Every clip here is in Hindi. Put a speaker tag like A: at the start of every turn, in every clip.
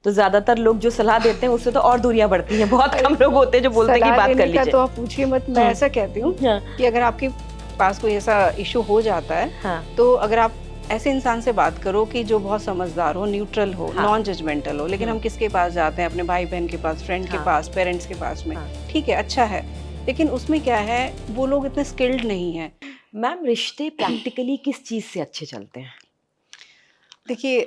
A: तो ज्यादातर लोग जो सलाह देते हैं उससे तो और दूरियां बढ़ती हैं। बहुत कम लोग होते हैं जो बोलते हैं कि बात कर लीजिए।
B: तो आप पूछिए मत, मैं ऐसा कहती हूँ कि अगर आपके पास कोई ऐसा इशू हो जाता है तो अगर आप ऐसे इंसान से बात करो कि जो बहुत समझदार हो, न्यूट्रल हो, नॉन जजमेंटल हो। लेकिन हम किसके पास जाते हैं? अपने भाई बहन के पास, फ्रेंड के पास, पेरेंट्स के पास में। ठीक है, अच्छा है, लेकिन उसमें क्या है, वो लोग इतने स्किल्ड नहीं है।
A: मैम रिश्ते प्रैक्टिकली किस चीज से अच्छे चलते हैं?
B: देखिए,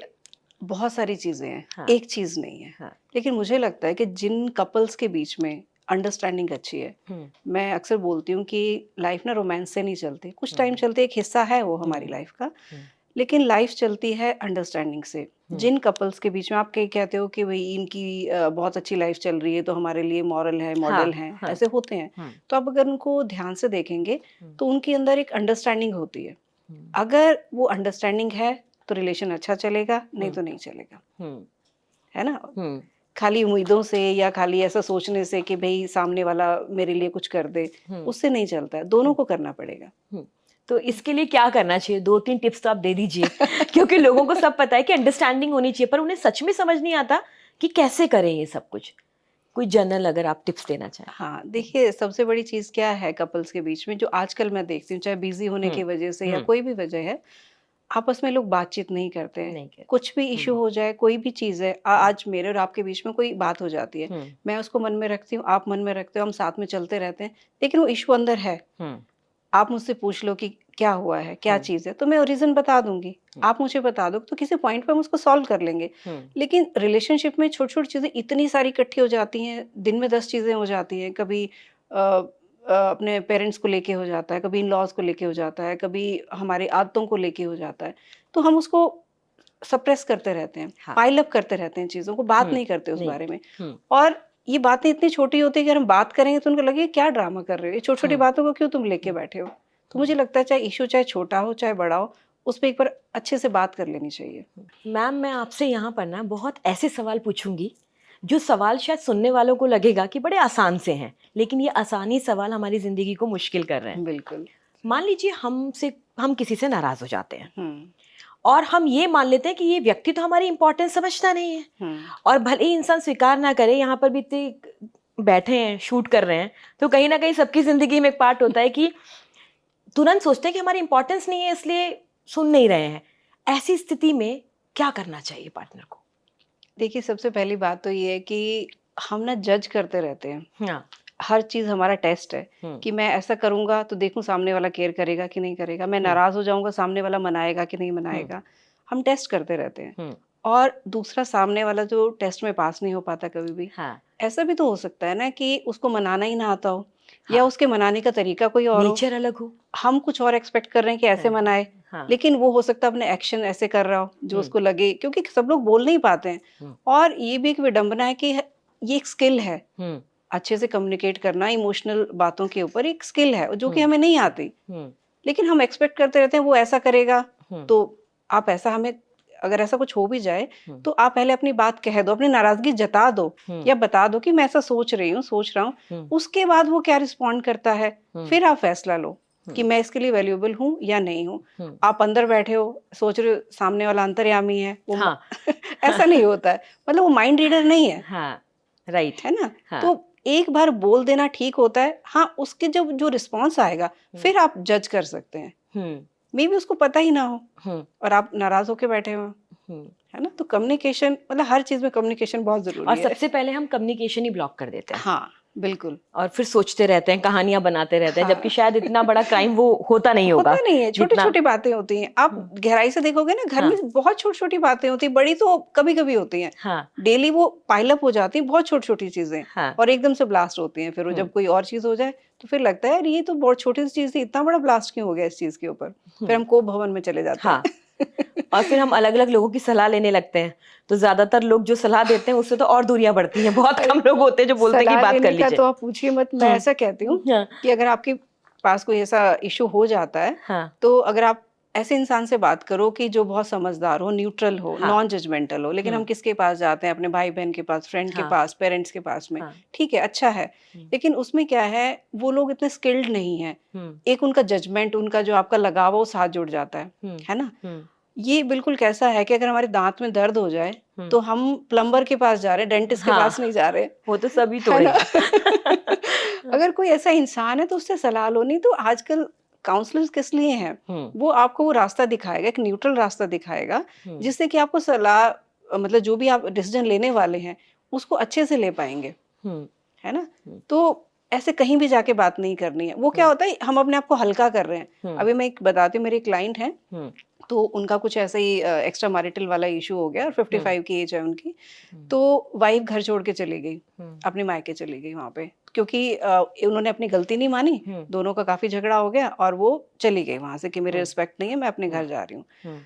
B: बहुत सारी चीजें हैं, एक चीज नहीं है। लेकिन मुझे लगता है कि जिन कपल्स के बीच में अंडरस्टैंडिंग अच्छी है, मैं अक्सर बोलती हूँ कि लाइफ ना रोमांस से नहीं चलती। कुछ टाइम चलते, एक हिस्सा है वो हमारी लाइफ का, लेकिन लाइफ चलती है अंडरस्टैंडिंग से। जिन कपल्स के बीच में आप कहीं कहते हो कि भाई इनकी बहुत अच्छी लाइफ चल रही है तो हमारे लिए मॉरल है, मॉडल है, ऐसे होते हैं। तो आप अगर उनको ध्यान से देखेंगे तो उनके अंदर एक अंडरस्टैंडिंग होती है। अगर वो अंडरस्टैंडिंग है तो रिलेशन अच्छा चलेगा, नहीं तो नहीं चलेगा, है ना। खाली उम्मीदों से या खाली ऐसा सोचने से कि भाई सामने वाला मेरे लिए कुछ कर दे, उससे नहीं चलता है। दोनों को करना पड़ेगा।
A: तो इसके लिए क्या करना चाहिए? 2-3 टिप्स तो आप दे दीजिए। क्योंकि लोगों को सब पता है कि अंडरस्टैंडिंग होनी चाहिए, पर उन्हें सच में समझ नहीं आता कि कैसे करें ये सब कुछ। कोई जनरल अगर आप टिप्स देना चाहें।
B: हाँ, देखिए, सबसे बड़ी चीज क्या है कपल्स के बीच में, जो आजकल मैं देखती हूँ, चाहे बिजी होने की वजह से या कोई भी वजह है, आपस में लोग बातचीत नहीं करते हैं। कुछ भी इशू हो जाए, कोई भी चीज है, आज मेरे और आपके बीच में कोई बात हो जाती है, मैं उसको मन में रखती हूँ, आप मन में रखते हो, हम साथ में चलते रहते हैं, लेकिन वो इशू अंदर है। आप मुझसे पूछ लो कि क्या हुआ है, क्या चीज है, तो मैं रीजन बता दूंगी। आप मुझे बता दो तो किसी पॉइंट पे हम उसको सॉल्व कर लेंगे। लेकिन रिलेशनशिप में छोटी छोटी चीजें इतनी सारी इकट्ठी हो जाती हैं, दिन में 10 चीजें हो जाती हैं। कभी अपने पेरेंट्स को लेके हो जाता है, कभी इन लॉज को लेके हो जाता है, कभी हमारी आदतों को लेके हो जाता है। तो हम उसको सप्रेस करते रहते हैं, पाइल अप करते रहते हैं चीजों को, बात नहीं करते उस बारे में। और ये बातें इतनी छोटी होती है कि अगर हम बात करेंगे तो उनको लगे क्या ड्रामा कर रहे हो, ये छोटी छोटी बातों को क्यों तुम लेके बैठे हो। तो मुझे लगता है चाहे इशू चाहे छोटा हो चाहे बड़ा हो, उस पर एक बार अच्छे से बात कर लेनी चाहिए।
A: मैम मैं आपसे यहाँ पर ना बहुत ऐसे सवाल पूछूंगी जो सवाल शायद सुनने वालों को लगेगा कि बड़े आसान से हैं, लेकिन ये आसानी सवाल हमारी जिंदगी को मुश्किल कर रहे हैं।
B: बिल्कुल।
A: मान लीजिए हम किसी से नाराज हो जाते हैं और हम ये मान लेते हैं कि ये व्यक्ति तो हमारी इंपॉर्टेंस समझता नहीं है। और भले ही इंसान स्वीकार ना करे, यहाँ पर भी इतने बैठे हैं, शूट कर रहे हैं, तो कहीं ना कहीं सबकी जिंदगी में एक पार्ट होता है कि तुरंत सोचते हैं कि हमारी इंपॉर्टेंस नहीं है इसलिए सुन नहीं रहे हैं। ऐसी स्थिति में क्या करना चाहिए पार्टनर को?
B: देखिए, सबसे पहली बात तो ये है कि हम ना जज करते रहते हैं। हर चीज हमारा टेस्ट है कि मैं ऐसा करूंगा तो देखूं सामने वाला केयर करेगा कि नहीं करेगा, मैं नाराज हो जाऊंगा सामने वाला मनाएगा कि नहीं मनाएगा। हम टेस्ट करते रहते हैं। और दूसरा, सामने वाला जो टेस्ट में पास नहीं हो पाता कभी भी, ऐसा भी तो हो सकता है ना कि उसको मनाना ही ना आता हो, या उसके मनाने का तरीका कोई और हो,
A: नेचर अलग हो।
B: हम कुछ और एक्सपेक्ट कर रहे हैं कि ऐसे मनाए, लेकिन वो हो सकता है अपने एक्शन ऐसे कर रहा हो जो उसको लगे, क्योंकि सब लोग बोल नहीं पाते हैं। और ये भी एक विडंबना है कि ये एक स्किल है, अच्छे से कम्युनिकेट करना इमोशनल बातों के ऊपर एक स्किल है जो कि हमें नहीं आती। लेकिन हम एक्सपेक्ट करते रहते हैं वो ऐसा करेगा तो आप ऐसा, हमें अगर ऐसा कुछ हो भी जाए तो आप पहले अपनी बात कह दो, अपनी नाराजगी जता दो, या बता दो कि मैं ऐसा सोच रही हूँ, सोच रहा हूँ। उसके बाद वो क्या रिस्पॉन्ड करता है, फिर आप फैसला लो कि मैं इसके लिए वैल्यूएबल हूँ या नहीं हूँ। आप अंदर बैठे हो, सोच रहे हो सामने वाला अंतर्यामी है, वो ऐसा नहीं होता है, मतलब वो माइंड रीडर नहीं है।
A: राइट
B: है ना। तो एक बार बोल देना ठीक होता है। हाँ, उसके जब जो रिस्पॉन्स आएगा फिर आप जज कर सकते हैं। मे भी उसको पता ही ना हो और आप नाराज होके बैठे हो, है ना। तो कम्युनिकेशन, मतलब हर चीज में कम्युनिकेशन बहुत जरूरी है।
A: और सबसे पहले हम कम्युनिकेशन ही ब्लॉक कर देते हैं।
B: हाँ, बिल्कुल।
A: और फिर सोचते रहते हैं, कहानियां बनाते रहते हैं, जबकि शायद इतना बड़ा क्राइम वो होता नहीं होगा।
B: होता नहीं है, छोटी छोटी बातें होती हैं। आप गहराई से देखोगे ना, घर में बहुत छोटी छोटी बातें होती हैं, बड़ी तो कभी कभी होती हैं। डेली वो पाइल अप हो जाती हैं, बहुत छोटी छोटी चीजें, और एकदम से ब्लास्ट होती हैं। फिर वो जब कोई और चीज हो जाए तो फिर लगता है यार ये तो बहुत छोटी सी चीज थी, इतना बड़ा ब्लास्ट क्यों हो गया इस चीज के ऊपर। फिर हम कोप भवन में चले जाते हैं।
A: और फिर हम अलग अलग लोगों की सलाह लेने लगते हैं, तो ज्यादातर लोग जो सलाह देते हैं उससे तो और दूरियां बढ़ती हैं। बहुत कम लोग होते हैं जो बोलते हैं कि बात कर लीजिए।
B: तो आप पूछिए मत, मैं ऐसा कहती हूँ कि अगर आपके पास कोई ऐसा इशू हो जाता है तो अगर आप ऐसे इंसान से बात करो कि जो बहुत समझदार हो, न्यूट्रल हो, नॉन जजमेंटल हो। लेकिन हम किसके पास जाते हैं? अपने भाई बहन के पास, फ्रेंड के पास, पेरेंट्स के पास में। ठीक है, अच्छा है, लेकिन उसमें क्या है, वो लोग इतने स्किल्ड नहीं है। एक उनका जजमेंट, उनका जो आपका लगाव वो साथ जुड़ जाता है ना। ये बिल्कुल कैसा है कि अगर हमारे दांत में दर्द हो जाए तो हम प्लम्बर के पास जा रहे हैं, डेंटिस्ट के पास नहीं जा रहे।
A: वो तो सभी तोड़ेगा।
B: अगर कोई ऐसा इंसान है तो उससे सलाह लो। नहीं तो आजकल काउंसलर्स किस लिए हैं, वो आपको वो रास्ता दिखाएगा, एक न्यूट्रल रास्ता दिखाएगा, जिससे कि आपको सलाह, मतलब जो भी आप डिसीजन लेने वाले हैं उसको अच्छे से ले पाएंगे, है ना। तो ऐसे कहीं भी जाके बात नहीं करनी है। वो क्या होता है, हम अपने आप को हल्का कर रहे हैं। अभी मैं एक बताती हूँ, मेरी क्लाइंट है, तो उनका कुछ ऐसा ही एक्स्ट्रा मैरिटल वाला इशू हो गया और 55 की एज है उनकी। तो वाइफ घर छोड़ के चली गई, अपने मायके चली गई वहां पे, क्योंकि उन्होंने अपनी गलती नहीं मानी, दोनों का काफी झगड़ा हो गया और वो चली गई वहां से कि मेरे रिस्पेक्ट नहीं है, मैं अपने घर जा रही हूँ।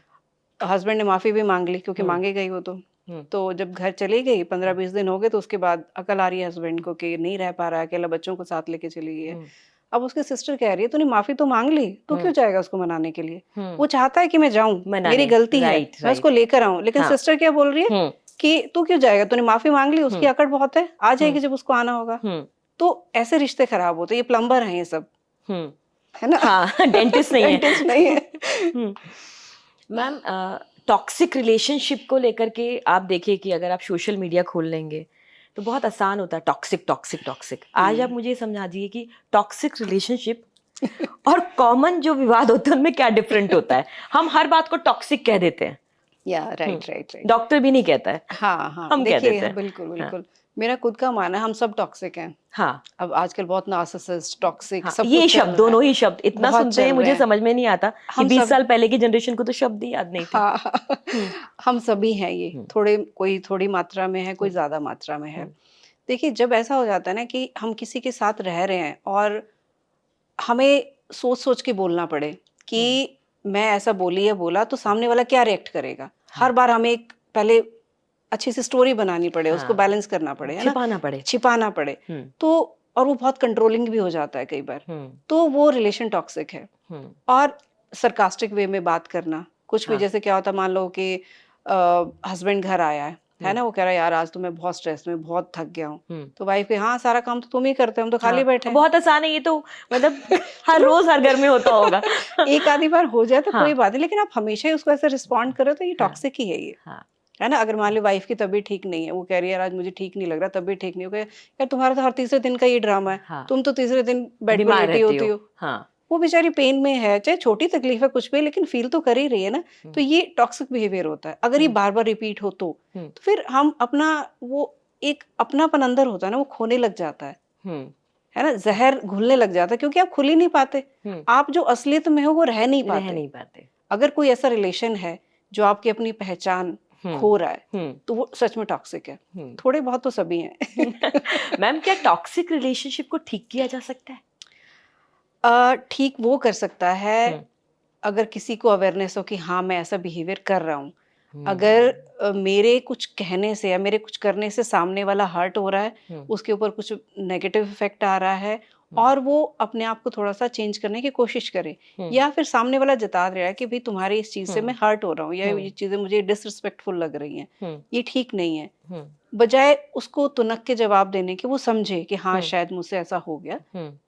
B: हस्बैंड ने माफी भी मांग ली, क्योंकि मांगे गई वो तो जब घर चली गई 15-20 दिन हो गए, तो उसके बाद अकल आ रही है हस्बैंड को कि नहीं रह पा रहा है अकेला, बच्चों को साथ लेके चली गई है। अब उसके सिस्टर कह रही है तूने माफी तो मांग ली, तो क्यों जाएगा उसको मनाने के लिए? वो चाहता है कि मैं जाऊं, मेरी गलती है, मैं उसको लेकर आऊं, लेकिन सिस्टर क्या बोल रही है कि तू क्यों जाएगा, तूने माफी मांग ली, उसकी अकड़ बहुत है, आ जाएगी जब उसको आना होगा। तो ऐसे रिश्ते खराब होते। ये प्लम्बर हैं ये सब, है ना।
A: हाँ, डेंटिस्ट नहीं है।
B: डेंटिस्ट नहीं है।
A: मैम, टॉक्सिक रिलेशनशिप को लेकर के आप देखिए कि अगर आप सोशल मीडिया खोल लेंगे तो बहुत आसान होता है टॉक्सिक टॉक्सिक टॉक्सिक। आज आप मुझे समझा दीजिए कि टॉक्सिक रिलेशनशिप और कॉमन जो विवाद होते हैं उनमें क्या डिफरेंट होता है। हम हर बात को टॉक्सिक कह देते हैं।
B: या राइट।
A: डॉक्टर भी नहीं कहता है।
B: हाँ,
A: हम कह देते हैं।
B: बिल्कुल। मेरा खुद का मानना है हम सब टॉक्सिक हैं।
A: हाँ,
B: अब आजकल बहुत नार्सिसिस्ट, टॉक्सिक, सब
A: ये शब्द, दोनों ही शब्द इतना सुनते हैं, मुझे समझ में नहीं आता कि 20 साल पहले की जनरेशन को तो शब्द ही याद नहीं थे।
B: हाँ, हम सभी हैं ये, थोड़े, कोई थोड़ी मात्रा में है, कोई ज्यादा मात्रा में है। देखिए, जब ऐसा हो जाता है ना कि हम किसी के साथ रह रहे हैं और हमें सोच सोच के बोलना पड़े कि मैं ऐसा बोली या बोला तो सामने वाला क्या रिएक्ट करेगा। हर बार हमें एक पहले अच्छी सी स्टोरी बनानी पड़े, उसको बैलेंस करना पड़े, है ना, छिपाना पड़े। तो और वो बहुत कंट्रोलिंग भी हो जाता है कई बार, तो वो रिलेशन टॉक्सिक है। और सरकास्टिक वे में बात करना, कुछ भी, जैसे क्या होता है, मान लो कि हस्बैंड घर आया है ना, वो कह रहा है यार आज तो मैं बहुत स्ट्रेस में, बहुत थक गया हूँ। तो वाइफ के हाँ सारा काम तो तुम ही करते हो, हम तो खाली बैठे हैं।
A: बहुत आसान है ये तो, मतलब हर रोज हर घर में होता होगा।
B: एक आधी बार हो जाए तो कोई बात नहीं, लेकिन आप हमेशा ही उसको ऐसे रिस्पॉन्ड करो तो ये टॉक्सिक ही है ये, है ना। अगर मान लो वाइफ की तबीयत ठीक नहीं है, वो कह रही है आज मुझे ठीक नहीं लग रहा, तबीयत ठीक नहीं हो, यार तुम्हारा तो हर तीसरे दिन का ये ड्रामा है, तुम तो तीसरे दिन बेड पर लेटी होती हो। वो बेचारी पेन में है, चाहे छोटी तकलीफ है कुछ भी, लेकिन फील तो कर ही रही है ना। तो ये टॉक्सिक बिहेवियर होता है। अगर ये बार बार रिपीट हो तो फिर हम अपना वो एक अपनापन अंदर होता है ना, वो खोने लग जाता है ना, जहर घुलने लग जाता है, क्योंकि आप खुल ही नहीं पाते, आप जो असलियत में हो वो रह नहीं पाते। अगर कोई ऐसा रिलेशन है जो आपकी अपनी पहचान खो रहा है तो वो सच में टॉक्सिक है। थोड़े बहुत तो सभी हैं।
A: मैम, क्या टॉक्सिक रिलेशनशिप को ठीक किया जा सकता है?
B: ठीक वो कर सकता है अगर किसी को अवेयरनेस हो कि हाँ मैं ऐसा बिहेवियर कर रहा हूँ। अगर मेरे कुछ कहने से या मेरे कुछ करने से सामने वाला हर्ट हो रहा है, उसके ऊपर कुछ नेगेटिव इफेक्ट आ रहा है, और वो अपने आप को थोड़ा सा चेंज करने की कोशिश करे, या फिर सामने वाला जता रहा है कि भाई तुम्हारी इस चीज से मैं हर्ट हो रहा हूँ, या ये चीजें मुझे डिसरिस्पेक्टफुल लग रही हैं, ये ठीक नहीं है, बजाय उसको तुनक के जवाब देने के वो समझे कि हाँ शायद मुझसे ऐसा हो गया,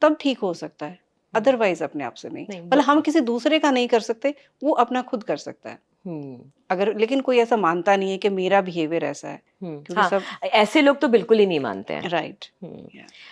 B: तब ठीक हो सकता है। अदरवाइज अपने आप से नहीं। मतलब हम किसी दूसरे का नहीं कर सकते, वो अपना खुद कर सकता है। अगर लेकिन कोई ऐसा मानता नहीं है कि मेरा बिहेवियर ऐसा है, क्योंकि सब
A: ऐसे लोग तो बिल्कुल ही नहीं मानते हैं।
B: राइट।